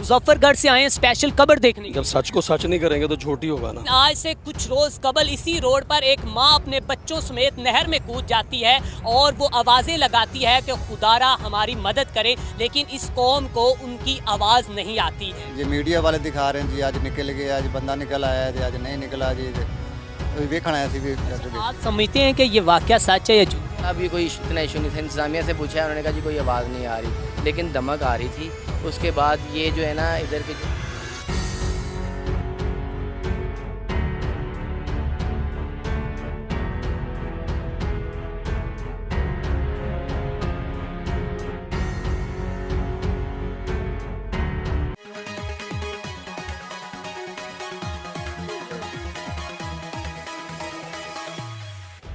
मुजफ्फरगढ़ से आए हैं स्पेशल कब्र देखने। जब सच को सच नहीं करेंगे तो झूठ ही होगा ना। आज से कुछ रोज कबल इसी रोड पर एक माँ अपने बच्चों समेत नहर में कूद जाती है और वो आवाजें लगाती है कि खुदारा हमारी मदद करे, लेकिन इस कौम को उनकी आवाज नहीं आती। ये मीडिया वाले दिखा रहे हैं जी, आज निकल गए, आज बंदा निकल आया है, आज नहीं निकला जी, देखना है। आप समझते हैं कि ये वाकया सच है या झूठ? अभी कोई इतना इशू नहीं था। इंतजामिया से पूछा, उन्होंने कहा जी कोई आवाज़ नहीं आ रही, लेकिन दमक आ रही थी। उसके बाद ये जो है ना इधर के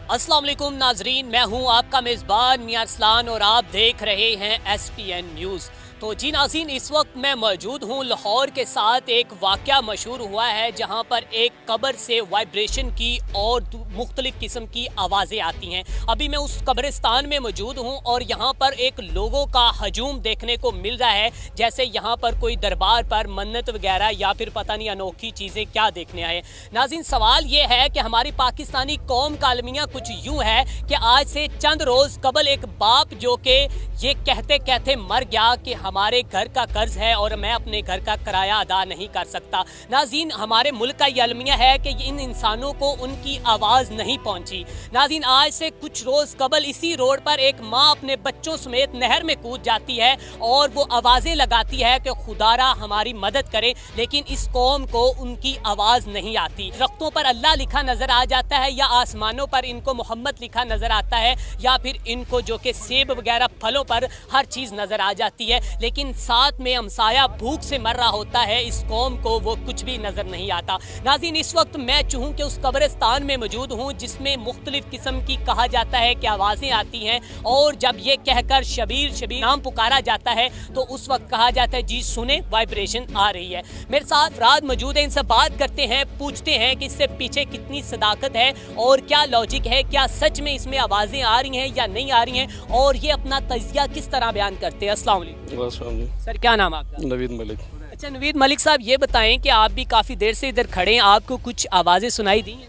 अस्सलाम वालेकुम नाजरीन, मैं हूं आपका मेज़बान मियां अरसलान और आप देख रहे हैं SPN न्यूज़। तो जी नाज़रीन, इस वक्त मैं मौजूद हूं लाहौर के साथ। एक वाक़या मशहूर हुआ है जहां पर एक कब्र से वाइब्रेशन की और मुख्तलिफ़ किस्म की आवाज़ें आती हैं। अभी मैं उस कब्रिस्तान में मौजूद हूं और यहाँ पर एक लोगों का हजूम देखने को मिल रहा है, जैसे यहाँ पर कोई दरबार पर मन्नत वगैरह या फिर पता नहीं अनोखी चीज़ें क्या देखने आए। नाज़रीन, सवाल ये है कि हमारी पाकिस्तानी कौम का अलमिया कुछ यूँ है कि आज से चंद रोज़ कबल एक बाप जो कि ये कहते कहते मर गया कि हमारे घर का कर्ज है और मैं अपने घर का किराया अदा नहीं कर सकता। नाज़रीन, हमारे मुल्क का ये अलमिया है कि इन इंसानों को उनकी आवाज़ नहीं पहुंची। नाज़रीन, आज से कुछ रोज़ कबल इसी रोड पर एक माँ अपने बच्चों समेत नहर में कूद जाती है और वो आवाज़ें लगाती है कि खुदारा हमारी मदद करे, लेकिन इस कौम को उनकी आवाज़ नहीं आती। दरख्तों पर अल्लाह लिखा नज़र आ जाता है या आसमानों पर इनको मोहम्मद लिखा नज़र आता है या फिर इनको जो कि सेब वगैरह फलों पर हर चीज़ नज़र आ जाती है, लेकिन साथ में हमसाया भूख से मर रहा होता है। इस कौम को वो कुछ भी नज़र नहीं आता। नाज़रीन, इस वक्त मैं चूँ कि उस कब्रिस्तान में मौजूद हूँ जिसमें मुख्तलिफ किस्म की कहा जाता है कि आवाज़ें आती हैं, और जब ये कहकर शबीर शबीर नाम पुकारा जाता है तो उस वक्त कहा जाता है जी सुने वाइब्रेशन आ रही है। मेरे साथ अफराद मौजूद हैं, इनसे बात करते हैं, पूछते हैं कि इससे पीछे कितनी सदाकत है और क्या लॉजिक है, क्या सच में इसमें आवाज़ें आ रही हैं या नहीं आ रही हैं, और ये अपना तजिया किस तरह बयान करते हैं। अस्सलाम वालेकुम सर, क्या नाम है आपका? नवीद मलिक। अच्छा नवीद मलिक साहब, ये बताएं कि आप भी काफ़ी देर से इधर खड़े हैं, आपको कुछ आवाज़ें सुनाई दी हैं?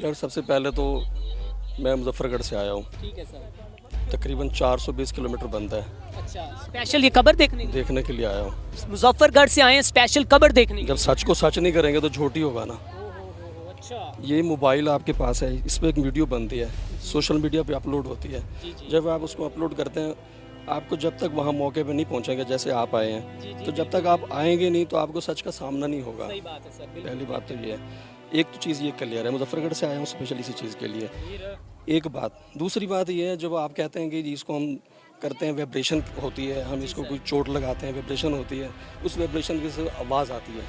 यार, सबसे पहले तो मैं मुजफ्फरगढ़ से आया हूँ। ठीक है सर। तकरीबन 420 किलोमीटर बनता है। अच्छा, स्पेशल ये कब्र देखने के लिए आया हूँ। मुजफ्फरगढ़ से आए हैं स्पेशल कब्र देखने। जब सच को सच नहीं करेंगे तो झूठ ही होगा ना। अच्छा, ये मोबाइल आपके पास है, इस पर एक वीडियो बनती है, सोशल मीडिया पे अपलोड होती है। जब आप उसको अपलोड करते हैं, आपको जब तक वहाँ मौके पे नहीं पहुँचेंगे जैसे आप आए हैं, तो जब तक आप आएंगे नहीं तो आपको सच का सामना नहीं होगा। सही बात है सर, पहली बात तो ये है। एक तो चीज़ ये क्लियर है, मुजफ्फरगढ़ से आया हूँ स्पेशल इसी चीज़ के लिए। एक बात। दूसरी बात ये है, जब आप कहते हैं कि इसको हम करते हैं, वाइब्रेशन होती है, हम इसको कोई चोट लगाते हैं, वाइब्रेशन होती है, उस वाइब्रेशन की से आवाज़ आती है।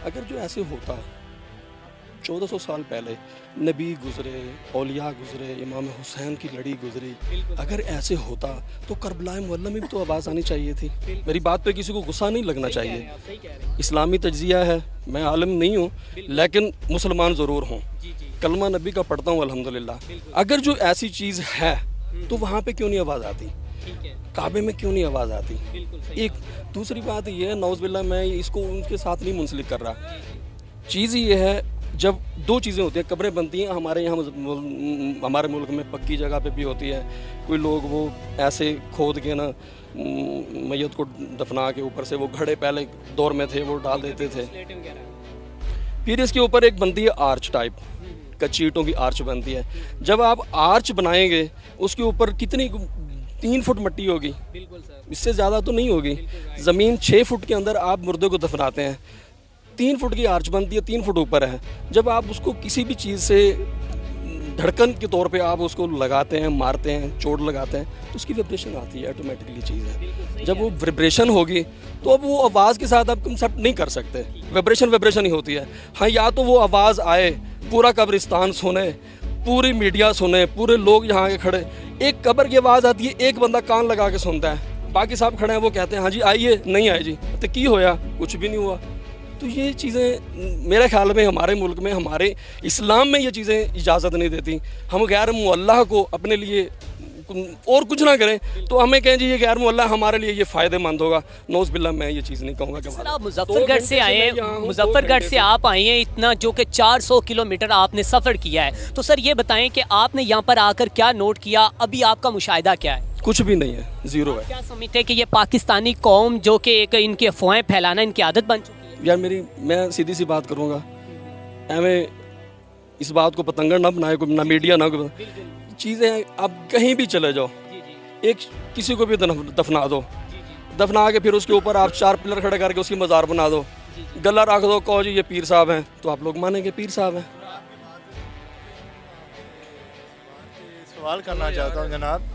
अगर जो ऐसे होता 1400 साल पहले नबी गुजरे, औलिया गुजरे, इमाम हुसैन की लड़ी गुजरी, अगर ऐसे होता तो करबला मुअल्ला में भी तो आवाज़ आनी चाहिए थी। मेरी बात पे किसी को गुस्सा नहीं लगना चाहिए। इस्लामी तज्जिया है, मैं आलिम नहीं हूँ लेकिन मुसलमान ज़रूर हूँ, कलमा नबी का पढ़ता हूँ अल्हम्दुलिल्लाह। अगर जो ऐसी चीज़ है तो वहाँ पे क्यों नहीं आवाज़ आती, काबे में क्यों नहीं आवाज़ आती? एक दूसरी बात ये है, नौज़बिल्लाह, मैं इसको उनके साथ नहीं मुंसलिक कर रहा। चीज़ ये है, जब दो चीज़ें होती हैं, कब्रें बनती हैं हमारे यहाँ, हमारे मुल्क में पक्की जगह पे भी होती है। कोई लोग वो ऐसे खोद के ना मैयत को दफना के ऊपर से वो घड़े पहले दौर में थे वो डाल देते थे। फिर इसके ऊपर एक बनती है आर्च टाइप, कच्ची ईंटों की आर्च बनती है। जब आप आर्च बनाएंगे उसके ऊपर कितनी 3 फुट मिट्टी होगी, इससे ज़्यादा तो नहीं होगी। ज़मीन 6 फुट के अंदर आप मुर्दे को दफनाते हैं, 3 फुट की आर्च बनती है, 3 फुट ऊपर है। जब आप उसको किसी भी चीज़ से धड़कन के तौर पे आप उसको लगाते हैं, मारते हैं, चोट लगाते हैं, तो उसकी वाइब्रेशन आती है, ऑटोमेटिकली चीज़ है। जब वो वाइब्रेशन होगी तो अब वो आवाज़ के साथ आप कंसेप्ट नहीं कर सकते, वाइब्रेशन ही होती है। हाँ, या तो वो आवाज़ आए, पूरा कब्रिस्तान सुने, पूरी मीडिया सुने, पूरे लोग यहाँ के खड़े, एक कब्र की आवाज़ आती है, एक बंदा कान लगा के सुनता है, बाकी साहब खड़े हैं, वो कहते हैं हाँ जी आइए, नहीं आए जी, तो की होया, कुछ भी नहीं हुआ। तो ये चीज़ें मेरे ख्याल में हमारे मुल्क में, हमारे इस्लाम में ये चीज़ें इजाज़त नहीं देती। हम गैर मुअल्लाह को अपने लिए और कुछ ना करें तो हमें कहें जी ये गैर मुअल्ला हमारे लिए ये फ़ायदेमंद होगा। नौज़ बिल्ला मैं ये चीज़ नहीं कहूँगा कि सर, आप मुजफ्फरगढ़ से आए हैं, मुजफ्फरगढ़ से आप आए हैं इतना, जो कि 400 किलोमीटर आपने सफ़र किया है। तो सर ये बताएं कि आपने यहाँ पर आकर क्या नोट किया, अभी आपका मुशाहिदा क्या है? कुछ भी नहीं है, ज़ीरो है। क्या समझते हैं कि ये पाकिस्तानी कौम जो कि एक इनकी अफवाहें फैलाना इनकी आदत बन चुकी है? यार मैं सीधी सी बात करूँगा, हमें इस बात को पतंगड़ ना बनाए, कोई ना मीडिया ना कोई चीज़ें। आप कहीं भी चले जाओ, एक किसी को भी दफना दो, दफना के फिर उसके ऊपर आप 4 पिलर खड़े करके उसकी मज़ार बना दो, गला रख दो, कहो जी ये पीर साहब हैं, तो आप लोग मानेंगे पीर साहब हैं। सवाल करना चाहता हूँ जनाब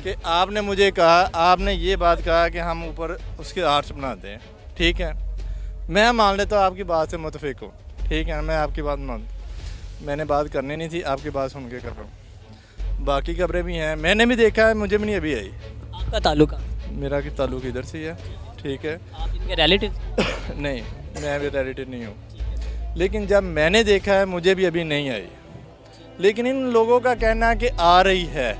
कि आपने मुझे कहा, आपने ये बात कहा कि हम ऊपर उसके आर्च बनाते हैं, ठीक है, मैं मान लेता हूँ आपकी बात से मुतफिक हूँ, ठीक है, मैं आपकी बात मैंने बात करनी नहीं थी, आपकी बात सुन के कर रहा हूँ। बाकी खबरें भी हैं, मैंने भी देखा है, मुझे भी नहीं अभी आई। आपका ताल्लुक? मेरा कि ताल्लुक इधर से ही है, ठीक है। आप इनके रिलेटिव? नहीं, मैं भी रिलेटिव नहीं हूँ, लेकिन जब मैंने देखा है मुझे भी अभी नहीं आई। लेकिन इन लोगों का कहना कि आ रही है,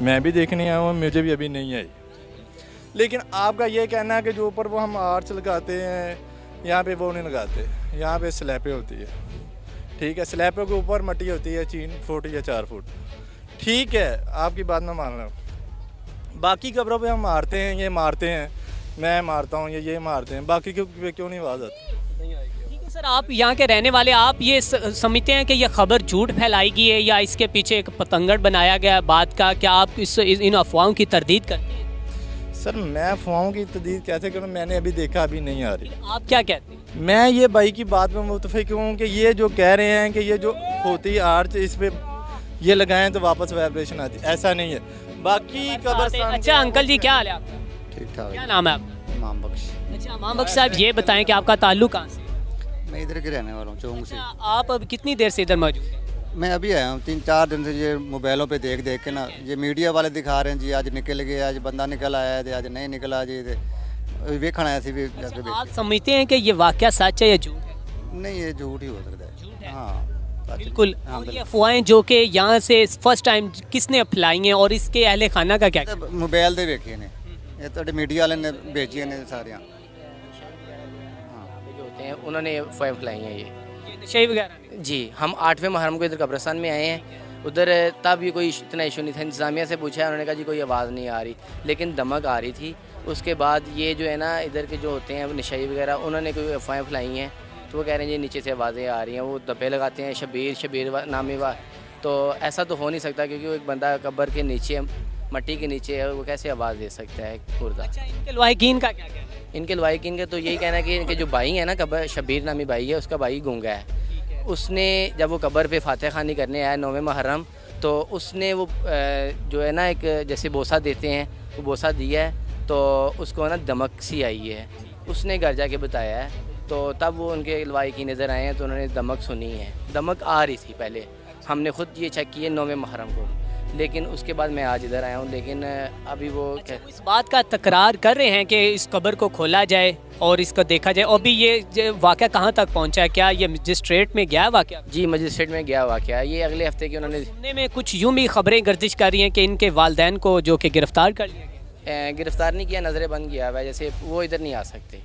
मैं भी देखने आया हूँ, मुझे भी अभी नहीं आई। लेकिन आपका ये कहना है कि जो ऊपर वो हम आर्च लगाते हैं, यहाँ पे वो नहीं लगाते, यहाँ पे स्लैपें होती है, ठीक है, स्लैपों के ऊपर मट्टी होती है 3 फुट या 4 फुट, ठीक है, आपकी बात मैं मान रहा हूँ। बाकी कब्रों पे हम मारते हैं, ये मारते हैं, मैं मारता हूँ, ये मारते हैं, बाकी पे क्यों नहीं आवाज़ आती? ठीक है सर, आप यहाँ के रहने वाले, आप ये समझते हैं कि ये खबर झूठ फैलाई गई है या इसके पीछे एक पतंगड़ बनाया गया है बात का? क्या आप इन अफवाहों की तरदीद करते हैं? सर मैं अफवाहों की तरदीद कैसे करूँ, मैंने अभी देखा, अभी नहीं आ रही। आप क्या कहते हैं? मैं ये भाई की बात में मुतफिक हूँ कि ये जो कह रहे हैं कि ये जो होती है आर्च, इस पे ये लगाएं तो वापस वाइब्रेशन आती है, ऐसा नहीं है। बाकी कब्रिस्तान। अच्छा अंकल जी, क्या हाल है आपका? ठीक ठाक। क्या नाम है आपका? इमाम बख्श। अच्छा इमाम बख्श साहब, ये बताएं कि आपका ताल्लुक कहाँ से? मैं इधर के रहने वाला हूँ, चौंग से। आप अब कितनी देर से इधर मौजूद हैं? मैं अभी आया हूँ, 3-4 दिन से ये मोबाइलों पे देख देख के ना, ये मीडिया वाले दिखा रहे हैं जी आज निकल गया, आज बंदा निकल आया है, आज नहीं निकला जी, वेखण आया सी भी जाके आप समझते हैं कि ये वाकया सच है या झूठ है? नहीं, ये झूठ ही हो सकता है। हाँ बिल्कुल। और ये अफवाहें जो कि यहाँ से फर्स्ट टाइम किसने फैलाई हैं और इसके अहले खाना का क्या? मोबाइल दे वेखे ने, ये तो मीडिया वाले ने भेजी ने सारे। हाँ जो होते हैं उन्होंने अफवाहें फैलाई हैं ये नशे वगैरह? जी, हम 8वें मुहर्रम को इधर कब्रिस्तान में आए हैं, उधर तब ये कोई इतना इशू नहीं था। इंतज़ामिया से पूछा, उन्होंने कहा जी कोई आवाज़ नहीं आ रही, लेकिन दमक आ रही थी। उसके बाद ये जो है ना इधर के जो होते हैं नशाई वगैरह, उन्होंने कोई अफवाहें फैलाई हैं, तो वो कह रहे हैं जी नीचे से आवाज़ें आ रही हैं, वो दब्बे लगाते हैं शबीर नामी वा। तो ऐसा तो हो नहीं सकता, क्योंकि वो एक बंदा कब्र के नीचे, मट्टी के नीचे है, वो कैसे आवाज़ दे सकता है मुर्दा? अच्छा, इनके लवाहिकीन का क्या कहना है? इनके लवाहिकीन का तो यही कहना है कि इनके जो भाई है ना, कब्र शबीर नामी भाई है, उसका भाई गूंगा है। उसने जब वो कब्र पे फातिहा खानी करने आया 9वें मुहर्रम, तो उसने वो जो है ना एक जैसे बोसा देते हैं, वो बोसा दिया है, तो उसको ना दमक सी आई है। उसने घर जाके बताया है, तो तब वो उनके लवाहिकीन नज़र आए हैं, तो उन्होंने दमक सुनी है। दमक आ रही थी पहले, हमने ख़ुद ये चेक किए 9वें मुहर्रम को, लेकिन उसके बाद मैं आज इधर आया हूँ। लेकिन अभी वो इस बात का तकरार कर रहे हैं कि इस कब्र को खोला जाए और इसको देखा जाए। अभी ये वाक़या कहाँ तक पहुँचा है? क्या ये मजिस्ट्रेट में गया वाक़या? जी मजिस्ट्रेट में गया वाक़या, ये अगले हफ्ते की उन्होंने सुनने में कुछ यूँ भी खबरें गर्दिश कर रही हैं कि इनके वालदैन को जो कि गिरफ़्तार कर लिया गया। गिरफ़्तार नहीं किया, नज़रें बंद किया हुआ है, जैसे वो इधर नहीं आ सकते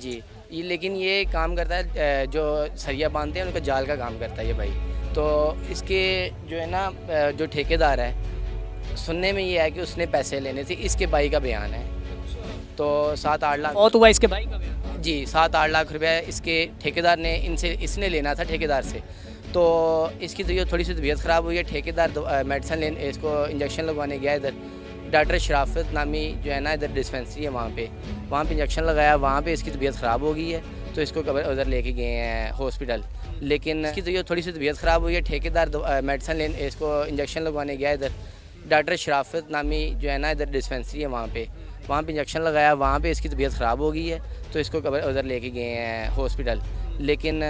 जी। ये लेकिन ये काम करता है, जो सरिया बांधते हैं उनका जाल का काम करता है ये भाई। तो इसके जो है ना जो ठेकेदार है, सुनने में ये है कि उसने पैसे लेने थे, इसके भाई का बयान है। तो 7-8 लाख बहुत हुआ इसके भाई का? जी 7-8 लाख रुपया इसके ठेकेदार ने इसने लेना था ठेकेदार से। तो इसकी तो थोड़ी सी तबीयत ख़राब हुई है, ठेकेदार मेडिसिन लेने, इसको इंजेक्शन लगवाने गया इधर। डॉक्टर शराफत नामी जो है ना इधर डिस्पेंसरी है, वहाँ पे इंजेक्शन लगाया, वहाँ पे इसकी तबीयत ख़राब हो गई है, तो इसको उधर लेके गए हैं हॉस्पिटल। लेकिन इसकी तो थोड़ी सी तबीयत ख़राब हुई है, ठेकेदार मेडिसिन लेने, इसको इंजेक्शन लगवाने गया इधर। डॉक्टर शराफत नामी जो है ना इधर डिस्पेंसरी है, वहाँ पे इंजेक्शन लगाया, वहाँ पे इसकी तबीयत ख़राब हो गई है, तो इसको उधर लेके गए हैं हॉस्पिटल। लेकिन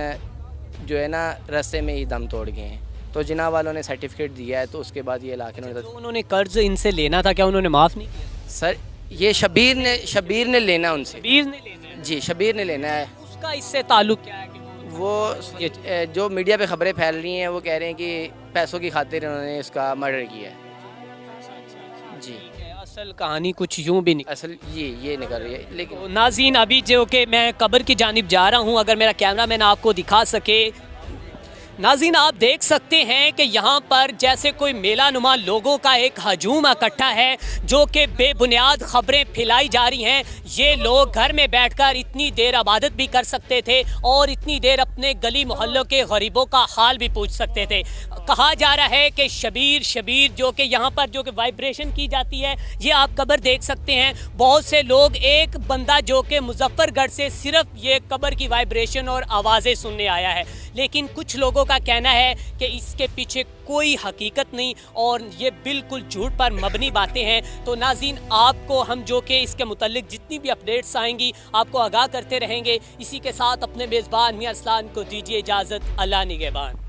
जो है ना रास्ते में ही दम तोड़ गए हैं। तो जिना वालों ने सर्टिफिकेट दिया है, तो उसके बाद ये लाके तो उन्होंने कर्ज इनसे लेना था, क्या उन्होंने माफ़ नहीं किया? सर ये शबीर ने लेना उनसे। शबीर ने लेना है? जी शबीर ने लेना है। उसका इससे ताल्लुक क्या है? वो ये जो मीडिया पे खबरें फैल रही हैं, वो कह रहे हैं कि पैसों की खातिर उन्होंने इसका मर्डर किया है। जी। असल कहानी कुछ यूं भी नहीं। असल ये निकल रही है, लेकिन तो नाज़रीन अभी जो कि मैं कब्र की जानिब जा रहा हूं, अगर मेरा कैमरामैन आपको दिखा सके। नाज़रीन आप देख सकते हैं कि यहाँ पर जैसे कोई मेला नुमा लोगों का एक हजूम इकट्ठा है जो कि बेबुनियाद खबरें फैलाई जा रही हैं। ये लोग घर में बैठकर इतनी देर इबादत भी कर सकते थे और इतनी देर अपने गली मोहल्लों के गरीबों का हाल भी पूछ सकते थे। कहा जा रहा है कि शबीर जो कि यहाँ पर जो कि वाइब्रेशन की जाती है, ये आप कब्र देख सकते हैं। बहुत से लोग, एक बंदा जो कि मुजफ्फरगढ़ से सिर्फ ये कब्र की वाइब्रेशन और आवाज़ें सुनने आया है, लेकिन कुछ लोगों का कहना है कि इसके पीछे कोई हकीकत नहीं और ये बिल्कुल झूठ पर मबनी बातें हैं। तो नाज़रीन आपको हम जो कि इसके मुतालिक जितनी भी अपडेट्स आएंगी आपको आगाह करते रहेंगे। इसी के साथ अपने मेज़बान मियां अरसलान को दीजिए इजाज़त। अल्लाह निगहबान।